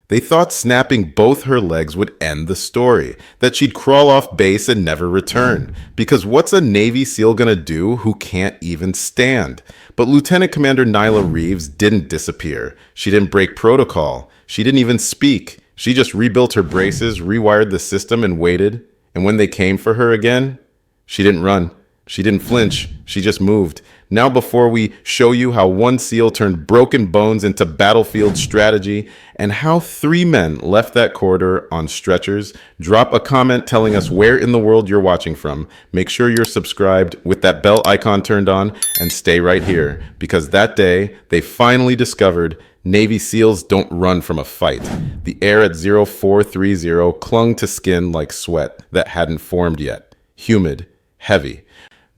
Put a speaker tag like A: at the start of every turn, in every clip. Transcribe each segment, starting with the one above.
A: They thought snapping both her legs would end the story, that she'd crawl off base and never return. Because what's a Navy SEAL gonna do who can't even stand? But Lieutenant Commander Nyla Reeves didn't disappear. She didn't break protocol. She didn't even speak. She just rebuilt her braces, rewired the system, and waited. And when they came for her again, she didn't run. She didn't flinch. She just moved. Now before we show you how one SEAL turned broken bones into battlefield strategy and how 3 men left that corridor on stretchers, drop a comment telling us where in the world you're watching from. Make sure you're subscribed with that bell icon turned on and stay right here because that day they finally discovered Navy SEALs don't run from a fight. The air at 0430 clung to skin like sweat that hadn't formed yet. Humid, heavy.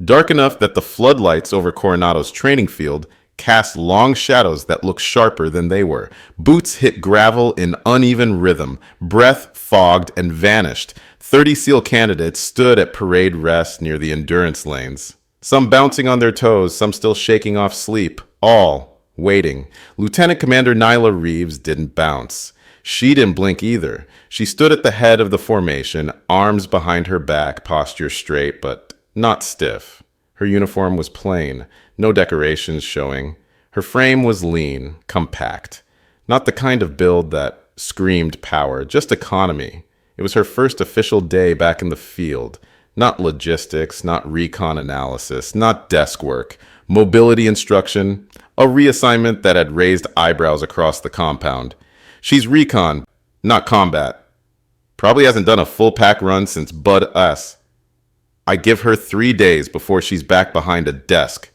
A: Dark enough that the floodlights over Coronado's training field cast long shadows that looked sharper than they were. Boots hit gravel in uneven rhythm. Breath fogged and vanished. 30 SEAL candidates stood at parade rest near the endurance lanes. Some bouncing on their toes, some still shaking off sleep. All waiting. Lieutenant Commander Nyla Reeves didn't bounce. She didn't blink either. She stood at the head of the formation, arms behind her back, posture straight, but not stiff. Her uniform was plain, no decorations showing. Her frame was lean, compact. Not the kind of build that screamed power, just economy. It was her first official day back in the field. Not logistics, not recon analysis, not desk work. Mobility instruction, a reassignment that had raised eyebrows across the compound. She's recon, not combat. Probably hasn't done a full pack run since Bud S. I give her 3 days before she's back behind a desk.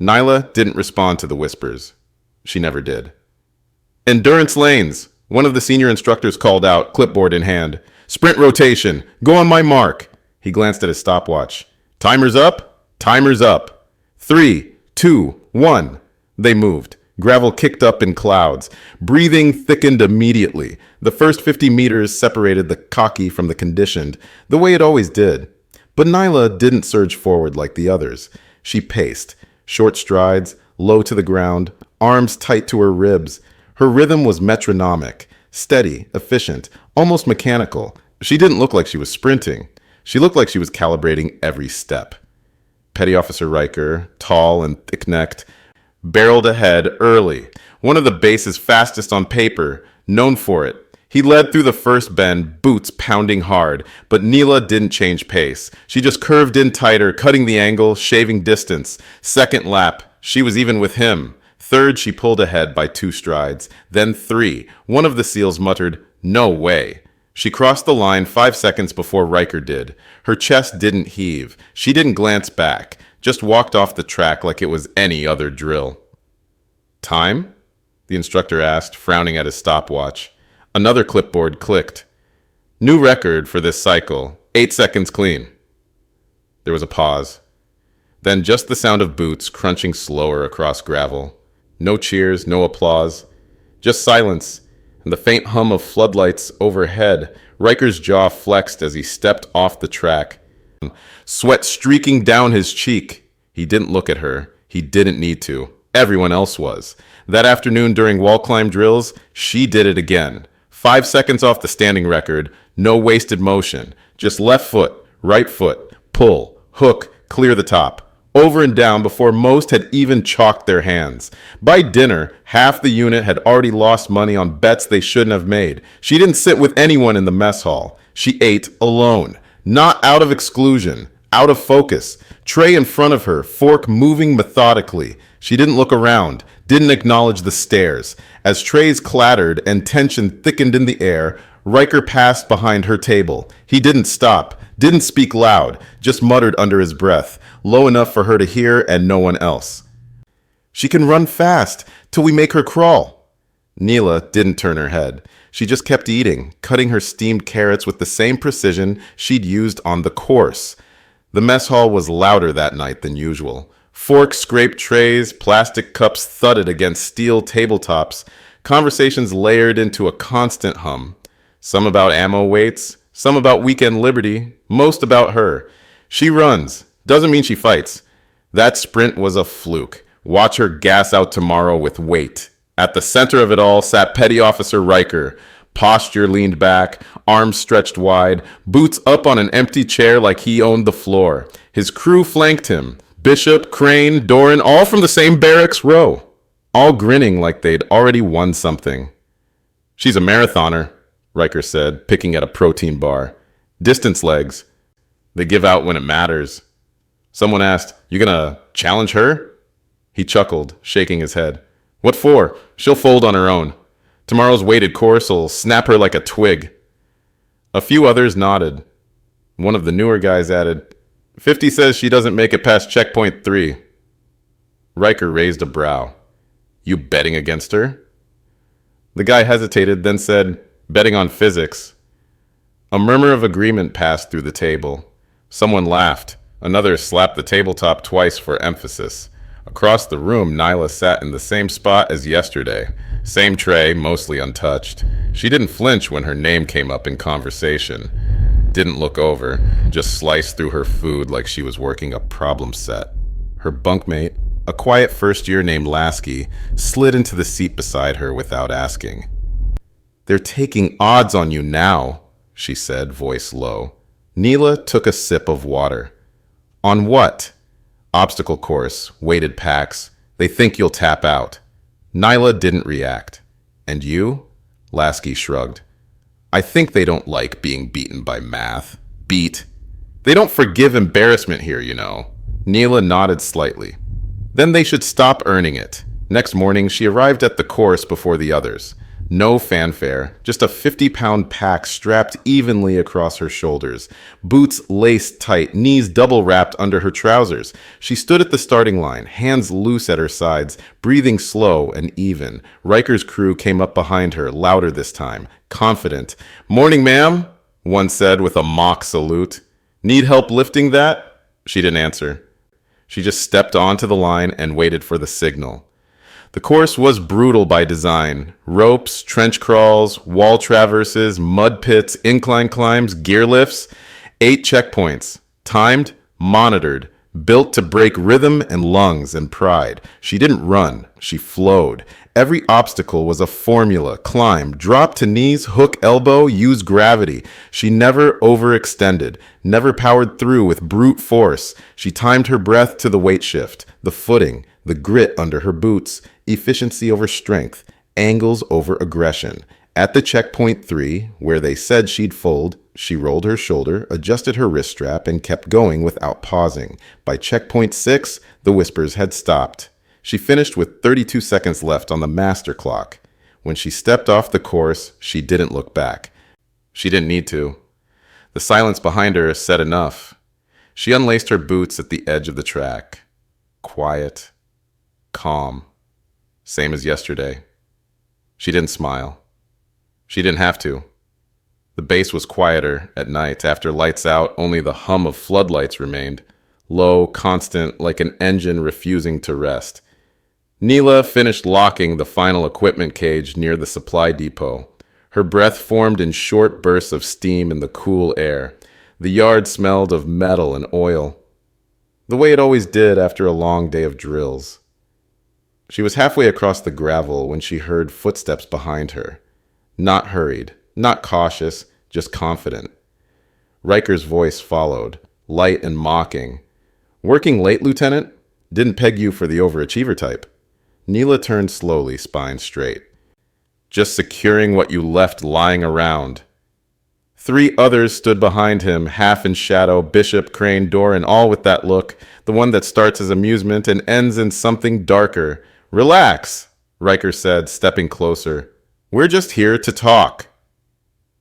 A: Nyla didn't respond to the whispers. She never did. Endurance lanes, one of the senior instructors called out, clipboard in hand. Sprint rotation, go on my mark. He glanced at his stopwatch. Timer's up, timer's up. 3, 2, 1. They moved. Gravel kicked up in clouds. Breathing thickened immediately. The first 50 meters separated the cocky from the conditioned, the way it always did. But Nyla didn't surge forward like the others. She paced, short strides, low to the ground, arms tight to her ribs. Her rhythm was metronomic, steady, efficient, almost mechanical. She didn't look like she was sprinting. She looked like she was calibrating every step. Petty Officer Riker, tall and thick-necked, barreled ahead early. One of the base's fastest on paper, known for it. He led through the first bend, boots pounding hard, but Nyla didn't change pace. She just curved in tighter, cutting the angle, shaving distance. Second lap, she was even with him. Third, she pulled ahead by 2 strides. Then 3. One of the SEALs muttered, "No way." She crossed the line 5 seconds before Riker did. Her chest didn't heave. She didn't glance back, just walked off the track like it was any other drill. Time? The instructor asked, frowning at his stopwatch. Another clipboard clicked. New record for this cycle, 8 seconds clean. There was a pause. Then just the sound of boots crunching slower across gravel. No cheers, no applause. Just silence and the faint hum of floodlights overhead. Riker's jaw flexed as he stepped off the track. Sweat streaking down his cheek. He didn't look at her. He didn't need to. Everyone else was. That afternoon during wall climb drills, she did it again. 5 seconds off the standing record, no wasted motion. Just left foot, right foot, pull, hook, clear the top. Over and down before most had even chalked their hands. By dinner, half the unit had already lost money on bets they shouldn't have made. She didn't sit with anyone in the mess hall. She ate alone. Not out of exclusion, out of focus. Tray in front of her, fork moving methodically. She didn't look around, didn't acknowledge the stares. As trays clattered and tension thickened in the air, Riker passed behind her table. He didn't stop, didn't speak loud, just muttered under his breath, low enough for her to hear and no one else. She can run fast, till we make her crawl. Nyla didn't turn her head. She just kept eating, cutting her steamed carrots with the same precision she'd used on the course. The mess hall was louder that night than usual. Forks scraped trays, plastic cups thudded against steel tabletops. Conversations layered into a constant hum. Some about ammo weights, some about weekend liberty, most about her. She runs, doesn't mean she fights. That sprint was a fluke. Watch her gas out tomorrow with weight. At the center of it all sat Petty Officer Riker, posture leaned back, arms stretched wide, boots up on an empty chair like he owned the floor. His crew flanked him, Bishop, Crane, Doran, all from the same barracks row, all grinning like they'd already won something. "She's a marathoner," Riker said, picking at a protein bar. "Distance legs. They give out when it matters." Someone asked, "You gonna challenge her?" He chuckled, shaking his head. "What for? She'll fold on her own. Tomorrow's weighted course'll snap her like a twig." A few others nodded. One of the newer guys added, 50 says she doesn't make it past checkpoint 3. Riker raised a brow. "You betting against her?" The guy hesitated, then said, "Betting on physics." A murmur of agreement passed through the table. Someone laughed. Another slapped the tabletop twice for emphasis. Across the room, Nyla sat in the same spot as yesterday. Same tray, mostly untouched. She didn't flinch when her name came up in conversation. Didn't look over, just sliced through her food like she was working a problem set. Her bunkmate, a quiet first-year named Lasky, slid into the seat beside her without asking. "They're taking odds on you now," she said, voice low. Nyla took a sip of water. "On what?" "Obstacle course, weighted packs. They think you'll tap out." Nyla didn't react. "And you?" Lasky shrugged. "I think they don't like being beaten by math. Beat. They don't forgive embarrassment here, you know." Nyla nodded slightly. "Then they should stop earning it." Next morning, she arrived at the course before the others. No fanfare, just a 50-pound pack strapped evenly across her shoulders, boots laced tight, knees double-wrapped under her trousers. She stood at the starting line, hands loose at her sides, breathing slow and even. Riker's crew came up behind her, louder this time, confident. "Morning, ma'am," one said with a mock salute. "Need help lifting that?" She didn't answer. She just stepped onto the line and waited for the signal. The course was brutal by design. Ropes, trench crawls, wall traverses, mud pits, incline climbs, gear lifts. 8 checkpoints. Timed, monitored, built to break rhythm and lungs and pride. She didn't run, she flowed. Every obstacle was a formula. Climb, drop to knees, hook elbow, use gravity. She never overextended, never powered through with brute force. She timed her breath to the weight shift, the footing, the grit under her boots, efficiency over strength, angles over aggression. At the checkpoint 3, where they said she'd fold, she rolled her shoulder, adjusted her wrist strap, and kept going without pausing. By checkpoint 6, the whispers had stopped. She finished with 32 seconds left on the master clock. When she stepped off the course, she didn't look back. She didn't need to. The silence behind her said enough. She unlaced her boots at the edge of the track. Quiet. Calm. Same as yesterday. She didn't smile. She didn't have to. The base was quieter at night. After lights out, only the hum of floodlights remained. Low, constant, like an engine refusing to rest. Nyla finished locking the final equipment cage near the supply depot. Her breath formed in short bursts of steam in the cool air. The yard smelled of metal and oil, the way it always did after a long day of drills. She was halfway across the gravel when she heard footsteps behind her. Not hurried, not cautious, just confident. Riker's voice followed, light and mocking. "Working late, Lieutenant? Didn't peg you for the overachiever type." Nyla turned slowly, spine straight. "Just securing what you left lying around." 3 others stood behind him, half in shadow, Bishop, Crane, Doran, all with that look, the one that starts as amusement and ends in something darker. "Relax," Riker said, stepping closer. "We're just here to talk."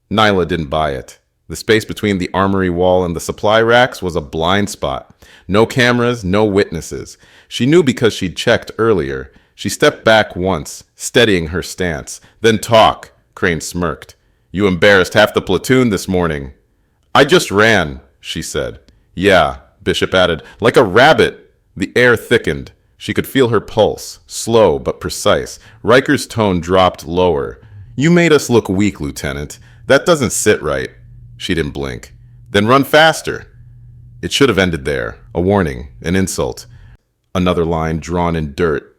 A: Nyla didn't buy it. The space between the armory wall and the supply racks was a blind spot. No cameras, no witnesses. She knew because she'd checked earlier. She stepped back once, steadying her stance. "Then talk," Crane smirked. "You embarrassed half the platoon this morning." "I just ran," she said. "Yeah," Bishop added, "like a rabbit." The air thickened. She could feel her pulse, slow but precise. Riker's tone dropped lower. "You made us look weak, Lieutenant. That doesn't sit right." She didn't blink. "Then run faster." It should have ended there. A warning, an insult. Another line drawn in dirt.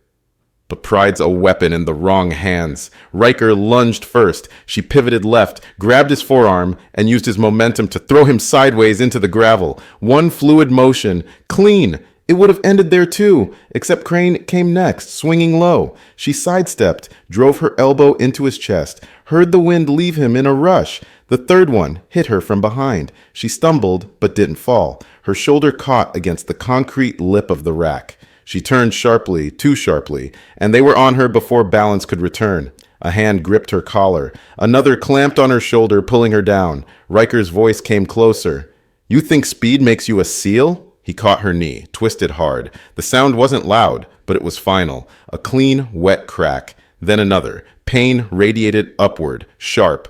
A: But pride's a weapon in the wrong hands. Riker lunged first. She pivoted left, grabbed his forearm, and used his momentum to throw him sideways into the gravel. One fluid motion. Clean. It would have ended there too, except Crane came next, swinging low. She sidestepped, drove her elbow into his chest, heard the wind leave him in a rush. The third one hit her from behind. She stumbled, but didn't fall. Her shoulder caught against the concrete lip of the rack. She turned sharply, too sharply, and they were on her before balance could return. A hand gripped her collar. Another clamped on her shoulder, pulling her down. Riker's voice came closer. "You think speed makes you a SEAL?" He caught her knee, twisted hard. The sound wasn't loud, but it was final. A clean, wet crack. Then another. Pain radiated upward, sharp,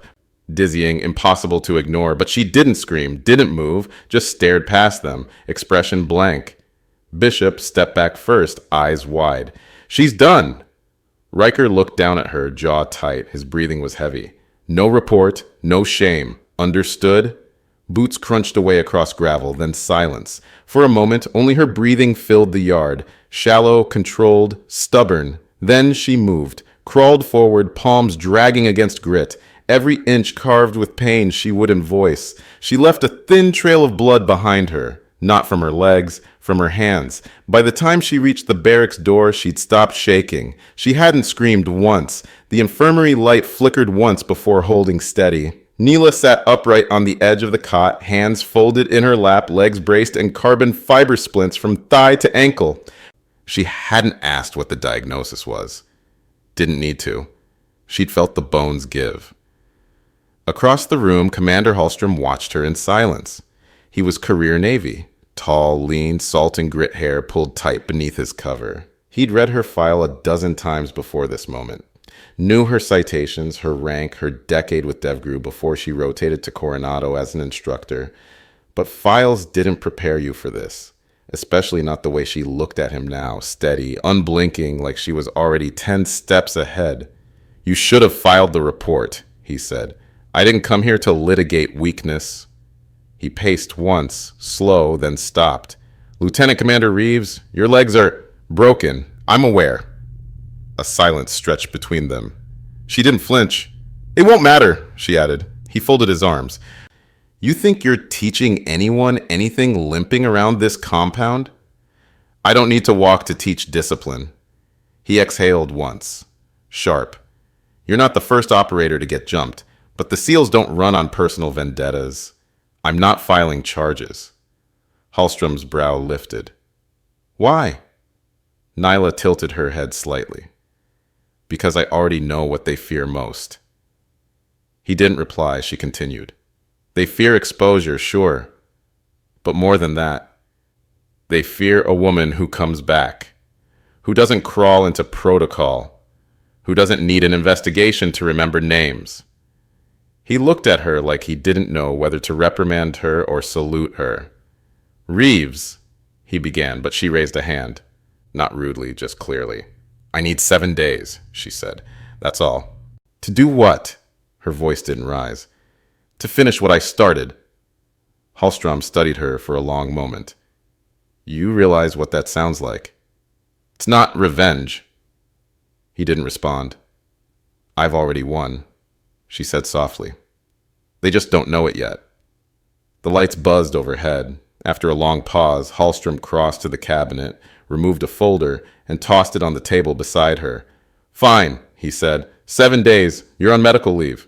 A: dizzying, impossible to ignore. But she didn't scream, didn't move, just stared past them, expression blank. Bishop stepped back first, eyes wide. "She's done!" Riker looked down at her, jaw tight. His breathing was heavy. No report, no shame. Understood? Boots crunched away across gravel, then silence. For a moment, only her breathing filled the yard. Shallow, controlled, stubborn. Then she moved, crawled forward, palms dragging against grit. Every inch carved with pain she wouldn't voice. She left a thin trail of blood behind her. Not from her legs, from her hands. By the time she reached the barracks door, she'd stopped shaking. She hadn't screamed once. The infirmary light flickered once before holding steady. Nyla sat upright on the edge of the cot, hands folded in her lap, legs braced, and carbon fiber splints from thigh to ankle. She hadn't asked what the diagnosis was. Didn't need to. She'd felt the bones give. Across the room, Commander Hallstrom watched her in silence. He was career Navy. Tall, lean, salt and grit hair pulled tight beneath his cover. He'd read her file a dozen times before this moment. Knew her citations, her rank, her decade with DevGru before she rotated to Coronado as an instructor. But files didn't prepare you for this, especially not the way she looked at him now, steady, unblinking, like she was already 10 steps ahead. "You should have filed the report," he said. "I didn't come here to litigate weakness." He paced once, slow, then stopped. "Lieutenant Commander Reeves, your legs are broken. I'm aware." A silence stretched between them. She didn't flinch. "It won't matter," she added. He folded his arms. "You think you're teaching anyone anything limping around this compound? I don't need to walk to teach discipline." He exhaled once. Sharp. "You're not the first operator to get jumped, but the SEALs don't run on personal vendettas. I'm not filing charges." Hallstrom's brow lifted. "Why?" Nyla tilted her head slightly. "Because I already know what they fear most." He didn't reply. She continued. "They fear exposure, sure. But more than that, they fear a woman who comes back, who doesn't crawl into protocol, who doesn't need an investigation to remember names." He looked at her like he didn't know whether to reprimand her or salute her. "Reeves," he began, but she raised a hand. Not rudely, just clearly. "I need 7 days," she said. "That's all." "To do what?" Her voice didn't rise. "To finish what I started." Hallstrom studied her for a long moment. "You realize what that sounds like?" "It's not revenge." He didn't respond. "I've already won," she said softly. "They just don't know it yet." The lights buzzed overhead. After a long pause, Hallstrom crossed to the cabinet, removed a folder, and tossed it on the table beside her. "Fine," he said. 7 days. You're on medical leave."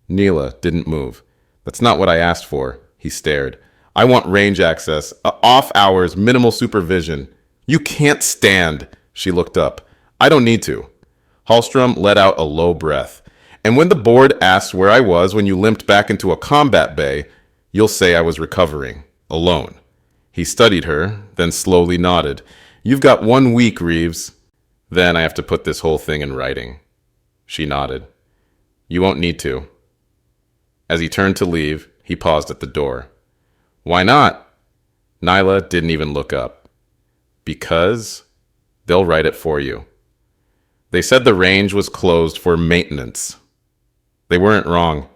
A: Nyla didn't move. "That's not what I asked for." He stared. "I want range access, off hours, minimal supervision." "You can't stand." She looked up. "I don't need to." Hallstrom let out a low breath. "And when the board asks where I was when you limped back into a combat bay, you'll say I was recovering, alone." He studied her, then slowly nodded. "You've got 1 week, Reeves. Then I have to put this whole thing in writing." She nodded. "You won't need to." As he turned to leave, he paused at the door. "Why not?" Nyla didn't even look up. "Because they'll write it for you. They said the range was closed for maintenance. They weren't wrong.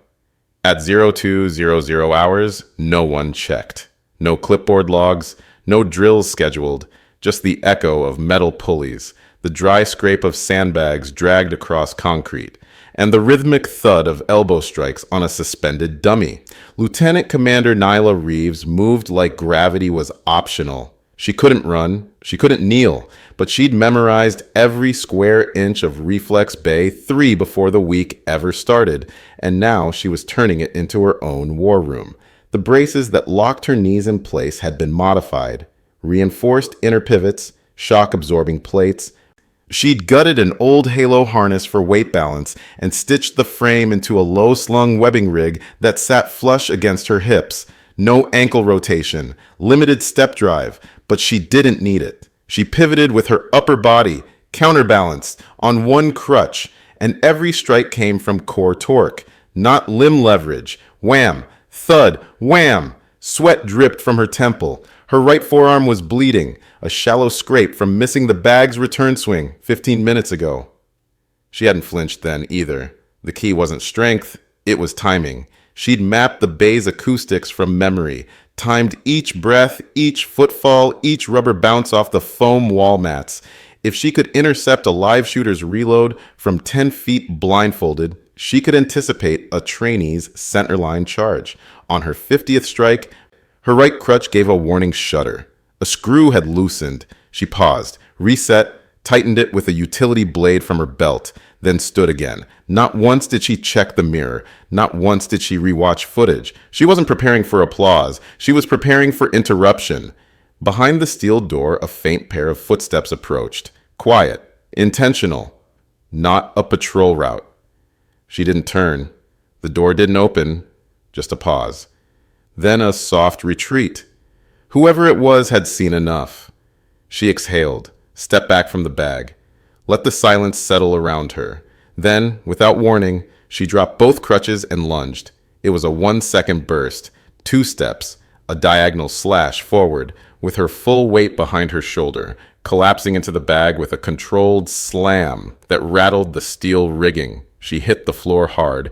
A: At 0200 hours, no one checked. No clipboard logs, no drills scheduled, just the echo of metal pulleys, the dry scrape of sandbags dragged across concrete, and the rhythmic thud of elbow strikes on a suspended dummy. Lieutenant Commander Nyla Reeves moved like gravity was optional. She couldn't run, she couldn't kneel, but she'd memorized every square inch of Reflex Bay 3 before the week ever started, and now she was turning it into her own war room. The braces that locked her knees in place had been modified. Reinforced inner pivots, shock-absorbing plates. She'd gutted an old Halo harness for weight balance and stitched the frame into a low-slung webbing rig that sat flush against her hips. No ankle rotation, limited step drive, but she didn't need it. She pivoted with her upper body, counterbalanced, on one crutch, and every strike came from core torque, not limb leverage. Wham! Thud! Wham! Sweat dripped from her temple. Her right forearm was bleeding, a shallow scrape from missing the bag's return swing 15 minutes ago. She hadn't flinched then either. The key wasn't strength, it was timing. She'd mapped the bay's acoustics from memory, timed each breath, each footfall, each rubber bounce off the foam wall mats. If she could intercept a live shooter's reload from 10 feet blindfolded, she could anticipate a trainee's centerline charge. On her 50th strike, her right crutch gave a warning shudder. A screw had loosened. She paused, reset, tightened it with a utility blade from her belt, then stood again. Not once did she check the mirror. Not once did she rewatch footage. She wasn't preparing for applause. She was preparing for interruption. Behind the steel door, a faint pair of footsteps approached. Quiet, intentional, not a patrol route. She didn't turn. The door didn't open, just a pause. Then a soft retreat. Whoever it was had seen enough. She exhaled, stepped back from the bag, let the silence settle around her. Then, without warning, she dropped both crutches and lunged. It was a 1-second burst, 2 steps, a diagonal slash forward, with her full weight behind her shoulder, collapsing into the bag with a controlled slam that rattled the steel rigging. She hit the floor hard,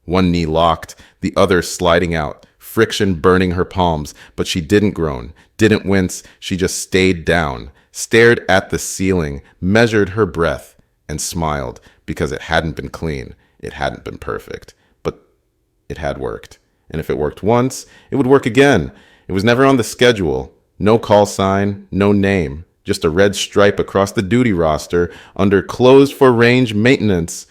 A: one knee locked, the other sliding out, friction burning her palms, but she didn't groan, didn't wince. She just stayed down, stared at the ceiling, measured her breath, and smiled because it hadn't been clean. It hadn't been perfect, but it had worked. And if it worked once, it would work again. It was never on the schedule. No call sign, no name, just a red stripe across the duty roster under closed for range maintenance.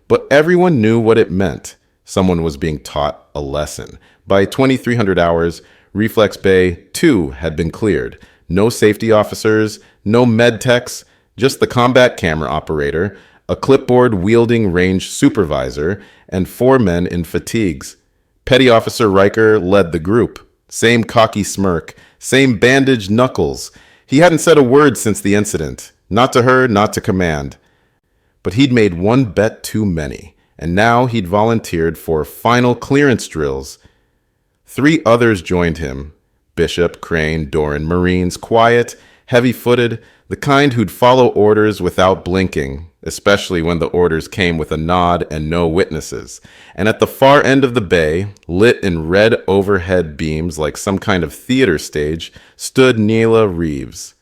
A: But everyone knew what it meant. Someone was being taught a lesson. By 2300 hours, Reflex Bay 2 had been cleared. No safety officers, no med techs, just the combat camera operator, a clipboard-wielding range supervisor, and 4 men in fatigues. Petty Officer Riker led the group. Same cocky smirk, same bandaged knuckles. He hadn't said a word since the incident. Not to her, not to command. But he'd made one bet too many, and now he'd volunteered for final clearance drills. 3 others joined him. Bishop, Crane, Doran, Marines, quiet, heavy-footed, the kind who'd follow orders without blinking, especially when the orders came with a nod and no witnesses. And at the far end of the bay, lit in red overhead beams like some kind of theater stage, stood Nyla Reeves.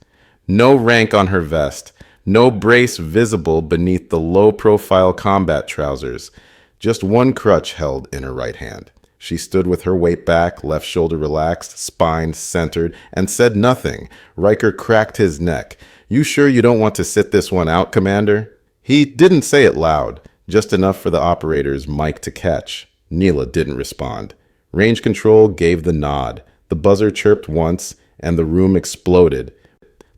A: No rank on her vest, no brace visible beneath the low-profile combat trousers, just one crutch held in her right hand. She stood with her weight back, left shoulder relaxed, spine centered, and said nothing. Riker cracked his neck. "You sure you don't want to sit this one out, Commander?" He didn't say it loud, just enough for the operator's mic to catch. Nyla didn't respond. Range control gave the nod. The buzzer chirped once, and the room exploded.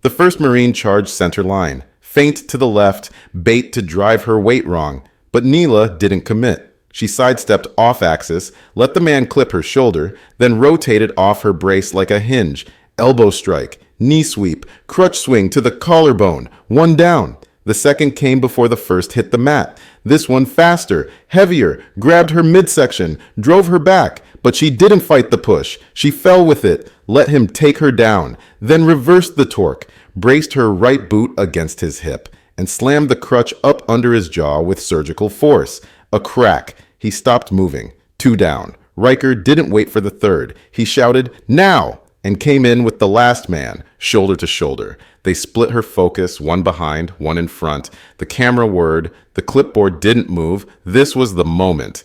A: The first Marine charged center line, feint to the left, bait to drive her weight wrong. But Nyla didn't commit. She sidestepped off-axis, let the man clip her shoulder, then rotated off her brace like a hinge. Elbow strike, knee sweep, crutch swing to the collarbone. 1 down. The second came before the first hit the mat. This one faster, heavier, grabbed her midsection, drove her back. But she didn't fight the push. She fell with it, let him take her down, then reversed the torque, braced her right boot against his hip, and slammed the crutch up under his jaw with surgical force. A crack. He stopped moving. 2 down. Riker didn't wait for the third. He shouted, "Now!" and came in with the last man, shoulder to shoulder. They split her focus, one behind, one in front. The camera whirred. The clipboard didn't move. This was the moment.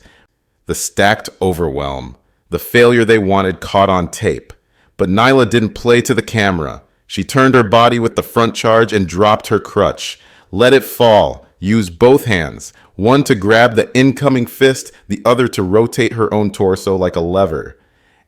A: The stacked overwhelm. The failure they wanted caught on tape. But Nyla didn't play to the camera. She turned her body with the front charge and dropped her crutch. Let it fall. Use both hands. One to grab the incoming fist, the other to rotate her own torso like a lever.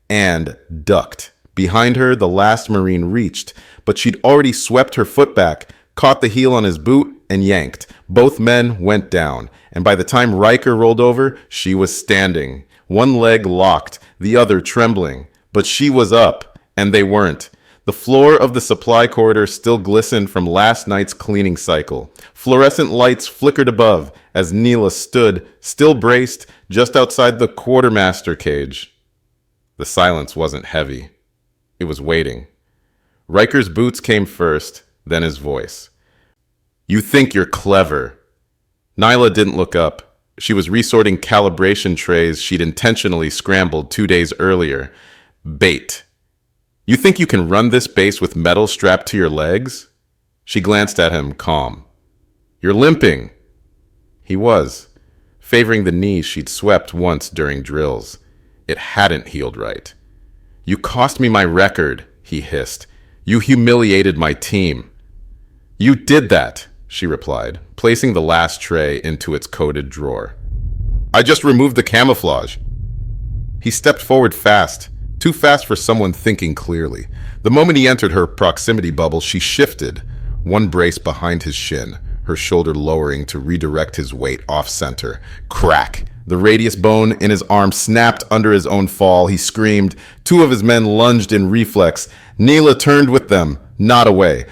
A: And ducked. Behind her, the last Marine reached, but she'd already swept her foot back, caught the heel on his boot, and yanked. Both men went down, and by the time Riker rolled over, she was standing. One leg locked, the other trembling. But she was up, and they weren't. The floor of the supply corridor still glistened from last night's cleaning cycle. Fluorescent lights flickered above as Nyla stood, still braced, just outside the quartermaster cage. The silence wasn't heavy. It was waiting. Riker's boots came first, then his voice. "You think you're clever." Nyla didn't look up. She was resorting calibration trays she'd intentionally scrambled 2 days earlier. Bait. "You think you can run this base with metal strapped to your legs?" She glanced at him, calm. "You're limping." He was, favoring the knees she'd swept once during drills. It hadn't healed right. "You cost me my record," he hissed. "You humiliated my team." "You did that," she replied, placing the last tray into its coated drawer. "I just removed the camouflage." He stepped forward fast, too fast for someone thinking clearly. The moment he entered her proximity bubble, she shifted, one brace behind his shin, her shoulder lowering to redirect his weight off-center. Crack! The radius bone in his arm snapped under his own fall. He screamed. Two of his men lunged in reflex. Nyla turned with them, not away.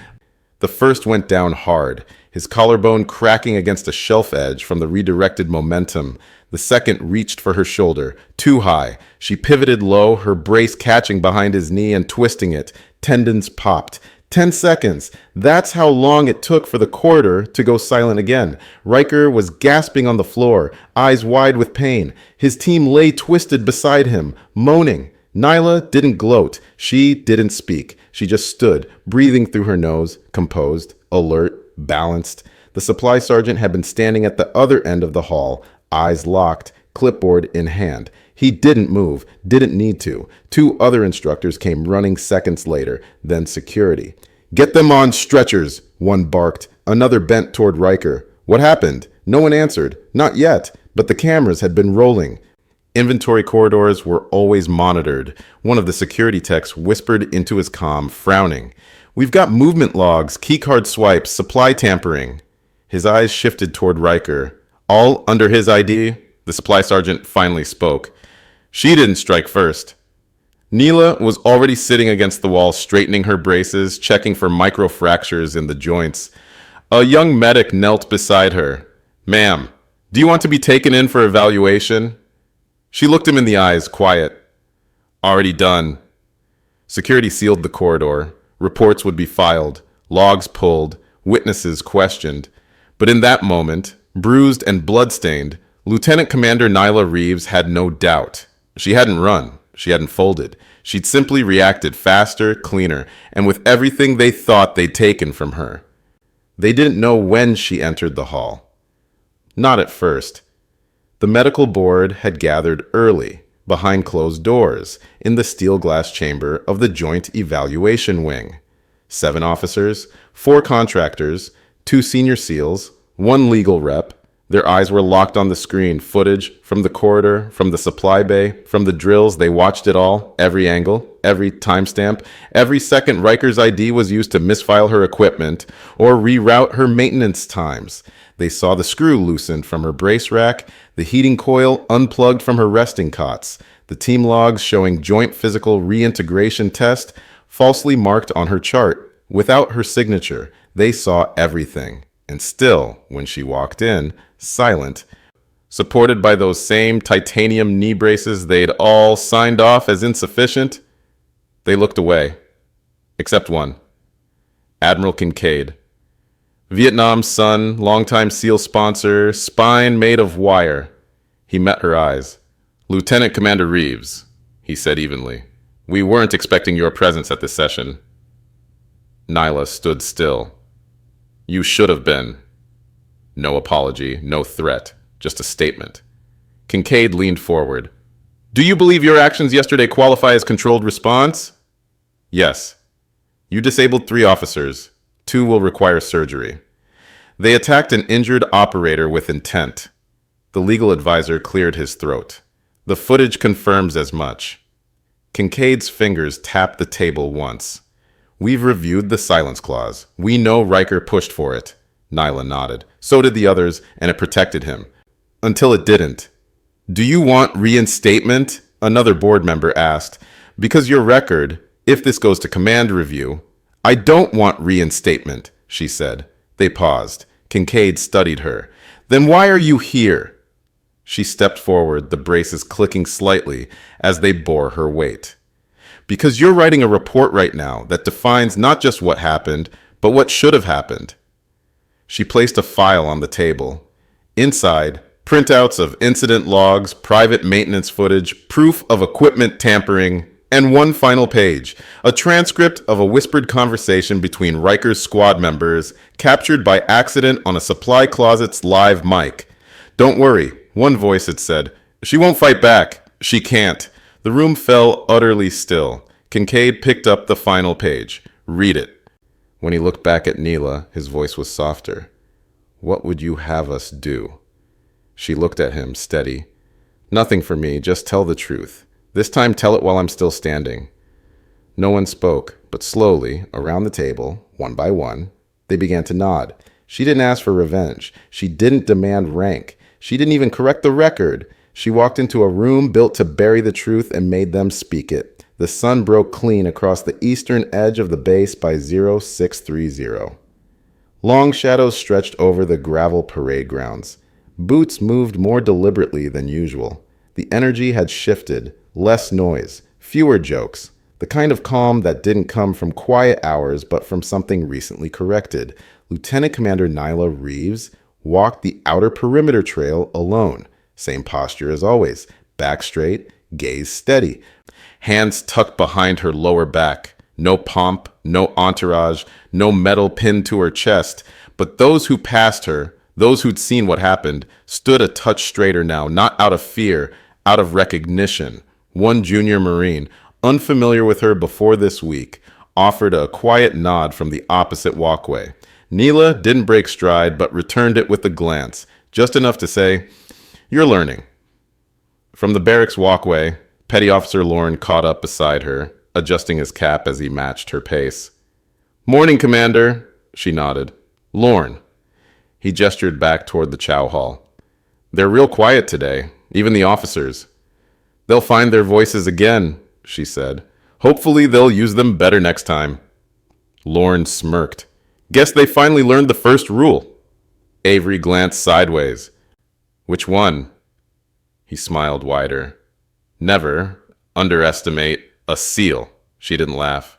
A: The first went down hard, his collarbone cracking against a shelf edge from the redirected momentum. The second reached for her shoulder, too high. She pivoted low, her brace catching behind his knee and twisting it. Tendons popped. 10 seconds. That's how long it took for the corridor to go silent again. Riker was gasping on the floor, eyes wide with pain. His team lay twisted beside him, moaning. Nyla didn't gloat. She didn't speak. She just stood, breathing through her nose, composed, alert, balanced. The supply sergeant had been standing at the other end of the hall, eyes locked, clipboard in hand. He didn't move, didn't need to. Two other instructors came running seconds later, then security. "Get them on stretchers," one barked. Another bent toward Riker. "What happened?" No one answered. Not yet, but the cameras had been rolling. Inventory corridors were always monitored. One of the security techs whispered into his comm, frowning. "We've got movement logs, keycard swipes, supply tampering." His eyes shifted toward Riker. "All under his ID?" The supply sergeant finally spoke. "She didn't strike first." Nyla was already sitting against the wall, straightening her braces, checking for microfractures in the joints. A young medic knelt beside her. "Ma'am, do you want to be taken in for evaluation?" She looked him in the eyes, quiet. "Already done." Security sealed the corridor. Reports would be filed, logs pulled, witnesses questioned. But in that moment, bruised and bloodstained, Lieutenant Commander Nyla Reeves had no doubt. She hadn't run. She hadn't folded. She'd simply reacted faster, cleaner, and with everything they thought they'd taken from her. They didn't know when she entered the hall. Not at first. The medical board had gathered early, behind closed doors, in the steel glass chamber of the Joint Evaluation Wing. 7 officers, 4 contractors, 2 senior SEALs, 1 legal rep. Their eyes were locked on the screen, footage from the corridor, from the supply bay, from the drills. They watched it all, every angle, every timestamp. Every second Riker's ID was used to misfile her equipment or reroute her maintenance times. They saw the screw loosened from her brace rack, the heating coil unplugged from her resting cots, the team logs showing joint physical reintegration test falsely marked on her chart. Without her signature, they saw everything. And still, when she walked in, silent, supported by those same titanium knee braces they'd all signed off as insufficient, they looked away. Except one. Admiral Kincaid. Vietnam's son, longtime SEAL sponsor, spine made of wire. He met her eyes. "Lieutenant Commander Reeves," he said evenly. We weren't expecting your presence at this session. Nyla stood still. You should have been. No apology, no threat, just a statement. Kincaid leaned forward. Do you believe your actions yesterday qualify as controlled response? Yes. You disabled 3 officers. 2 will require surgery. They attacked an injured operator with intent. The legal advisor cleared his throat. The footage confirms as much. Kincaid's fingers tapped the table once. We've reviewed the silence clause. We know Riker pushed for it. Nyla nodded. So did the others, and it protected him. Until it didn't. Do you want reinstatement? Another board member asked. Because your record, if this goes to command review. I don't want reinstatement, she said. They paused. Kincaid studied her. Then why are you here? She stepped forward, the braces clicking slightly as they bore her weight. Because you're writing a report right now that defines not just what happened, but what should have happened. She placed a file on the table. Inside, printouts of incident logs, private maintenance footage, proof of equipment tampering, and one final page, a transcript of a whispered conversation between Riker's squad members captured by accident on a supply closet's live mic. Don't worry, one voice had said. She won't fight back. She can't. The room fell utterly still. Kincaid picked up the final page. Read it. When he looked back at Nyla, his voice was softer. What would you have us do? She looked at him, steady. Nothing for me, just tell the truth. This time tell it while I'm still standing. No one spoke, but slowly, around the table, one by one, they began to nod. She didn't ask for revenge. She didn't demand rank. She didn't even correct the record. She walked into a room built to bury the truth and made them speak it. The sun broke clean across the eastern edge of the base by 0630. Long shadows stretched over the gravel parade grounds. Boots moved more deliberately than usual. The energy had shifted. Less noise, fewer jokes, the kind of calm that didn't come from quiet hours but from something recently corrected. Lieutenant Commander Nyla Reeves walked the outer perimeter trail alone. Same posture as always, back straight, gaze steady, hands tucked behind her lower back. No pomp, no entourage, no medal pinned to her chest. But those who passed her, those who'd seen what happened, stood a touch straighter now, not out of fear, out of recognition. One junior Marine, unfamiliar with her before this week, offered a quiet nod from the opposite walkway. Nyla didn't break stride, but returned it with a glance, just enough to say, "You're learning." From the barracks walkway, Petty Officer Lorne caught up beside her, adjusting his cap as he matched her pace. "Morning, Commander," she nodded. "Lorne." He gestured back toward the chow hall. "They're real quiet today, even the officers." "They'll find their voices again," she said. "Hopefully they'll use them better next time." Lorne smirked. "Guess they finally learned the first rule." Avery glanced sideways. "Which one?" He smiled wider. "Never underestimate a SEAL." She didn't laugh.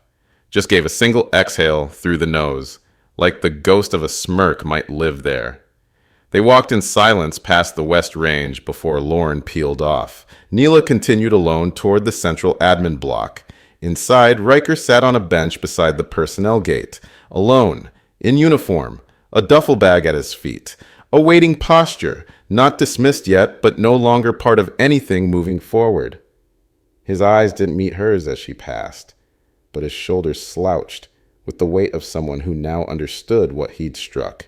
A: Just gave a single exhale through the nose, like the ghost of a smirk might live there. They walked in silence past the West Range before Lorne peeled off. Nyla continued alone toward the central admin block. Inside, Riker sat on a bench beside the personnel gate, alone, in uniform, a duffel bag at his feet, awaiting posture, not dismissed yet, but no longer part of anything moving forward. His eyes didn't meet hers as she passed, but his shoulders slouched with the weight of someone who now understood what he'd struck.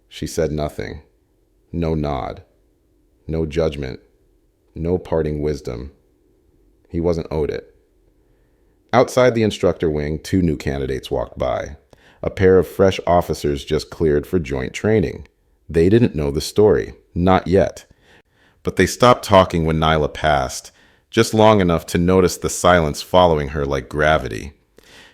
A: She said nothing. No nod. No judgment. No parting wisdom. He wasn't owed it. Outside the instructor wing, 2 new candidates walked by. A pair of fresh officers just cleared for joint training. They didn't know the story. Not yet. But they stopped talking when Nyla passed, just long enough to notice the silence following her like gravity.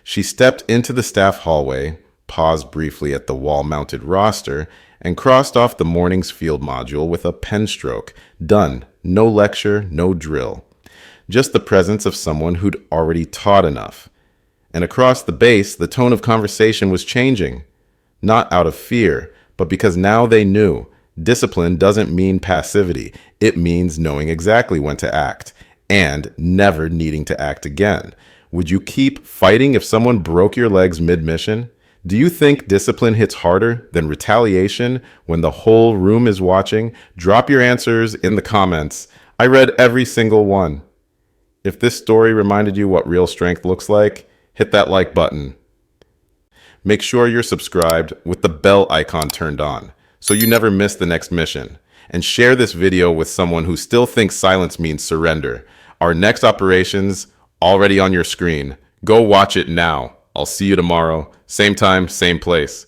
A: She stepped into the staff hallway, paused briefly at the wall-mounted roster, and crossed off the morning's field module with a pen stroke. Done. No lecture, no drill. Just the presence of someone who'd already taught enough. And across the base, the tone of conversation was changing. Not out of fear, but because now they knew. Discipline doesn't mean passivity. It means knowing exactly when to act. and never needing to act again. Would you keep fighting if someone broke your legs mid-mission? Do you think discipline hits harder than retaliation when the whole room is watching? Drop your answers in the comments. I read every single one. If this story reminded you what real strength looks like, hit that like button. Make sure you're subscribed with the bell icon turned on so you never miss the next mission. And share this video with someone who still thinks silence means surrender. Our next operation's already on your screen. Go watch it now. I'll see you tomorrow. Same time, same place.